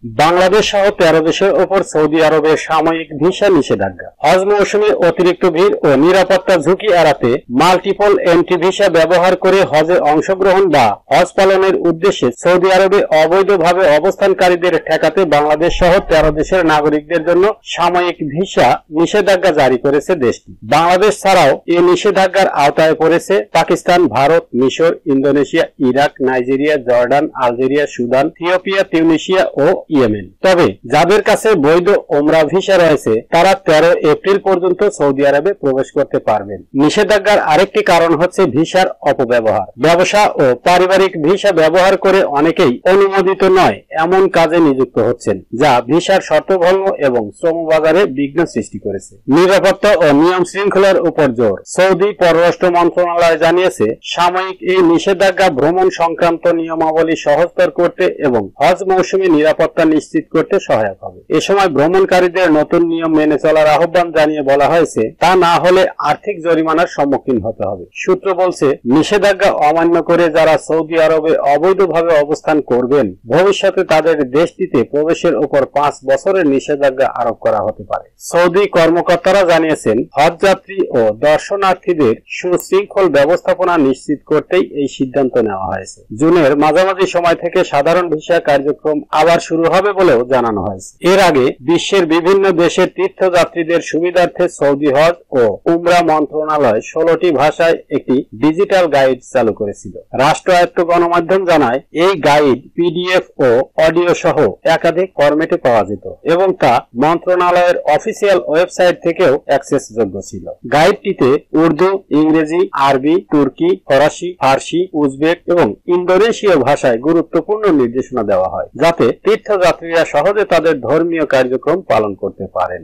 বাংলাদেশ সহ 13 দেশের ওপর সৌদি আরবের সাময়িক ভিসা নিষেধাজ্ঞা। হজ মৌসুমে অতিরিক্ত ভিড় ও নিরাপত্তা ঝুঁকি এড়াতে মাল্টিপল এন্ট্রি ভিসা ব্যবহার করে হজে অংশগ্রহণ বা হজ পালনের উদ্দেশ্যে সৌদি আরবে অবৈধভাবে অবস্থানকারীদের ঠেকাতে বাংলাদেশ সহ 13 দেশের নাগরিকদের জন্য সাময়িক ভিসা নিষেধাজ্ঞা জারি করেছে দেশটি। বাংলাদেশ ছাড়াও এই নিষেধাজ্ঞার আওতায় পড়েছে পাকিস্তান, ভারত, মিশর, Indonesia, Iraq, Nigeria, Jordan, Algeria, Sudan, Ethiopia, Tunisia ও ইয়েমেন। তবে যাদের কাছে বৈধ ওমরা ভিসা রয়েছে তারা 13 এপ্রিল পর্যন্ত সৌদি আরবে প্রবেশ করতে পারবেন। নিষেধাজ্ঞার আরেকটি কারণ হচ্ছে ভিসার অপব্যবহার। ব্যবসা ও পারিবারিক ভিসা ব্যবহার করে অনেকেই অনুমোদিত নয় এমন কাজে নিযুক্ত হচ্ছেন, যা ভিসার শর্তভঙ্গ এবং শ্রমবাজারে বিঘ্ন সৃষ্টি করেছে। নিরাপত্তা ও নিয়ম শৃঙ্খলার উপর জোর। সৌদি পররাষ্ট্র মন্ত্রণালয় জানিয়েছে, সাময়িক এই নিষেধাজ্ঞা ভ্রমণ সংক্রান্ত নিয়মাবলী সহজতর করতে এবং হজ মৌসুমে নিরাপত্তা নিশ্চিত করতে সহায়ক হবে। এ সময় ভ্রমণকারীদের নতুন নিয়ম মেনে চলার আহ্বান জানিয়ে বলা হয়েছে, তা না হলে আর্থিক জরিমানার সম্মুখীন হতে হবে। সূত্র বলছে, নিষেধাজ্ঞা অমান্য করে যারা সৌদি আরবে অবৈধভাবে অবস্থান করবেন, ভবিষ্যতে তাদের দেশটিতে প্রবেশের উপর 5 বছরের নিষেধাজ্ঞা আরোপ করা হতে পারে। সৌদি কর্মকর্তারা জানিয়েছেন, হজ যাত্রী ও দর্শনার্থীদের সুশৃঙ্খল ব্যবস্থাপনা নিশ্চিত করতেই এই সিদ্ধান্ত নেওয়া হয়েছে। জুনের মাঝামাঝি সময় থেকে সাধারণ ভিসা কার্যক্রম আবার শুরু হবে বলেও জানানো হয়েছে। এর আগে বিশ্বের বিভিন্ন দেশের তীর্থযাত্রীদের সুবিধার্থে সৌদি হজ ও উমরা মন্ত্রণালয় 16টি ভাষায় একটি ডিজিটাল গাইড চালু করেছিল। রাষ্ট্রায়ত্ত গণমাধ্যম জানায়, এই গাইড পিডিএফ ও অডিও সহ একাধিক ফরম্যাটে পাওয়া যেত এবং তা মন্ত্রণালয়ের অফিসিয়াল ওয়েবসাইট থেকেও অ্যাক্সেসযোগ্য ছিল। গাইডটিতে উর্দু, ইংরেজি, আরবি, তুর্কি, ফরাসি, ফার্সি, উজবেক এবং ইন্দোনেশীয় ভাষায় গুরুত্বপূর্ণ নির্দেশনা দেওয়া হয়, যাতে তীর্থযাত্রীরা সহজে তাদের ধর্মীয় কার্যক্রম পালন করতে পারেন।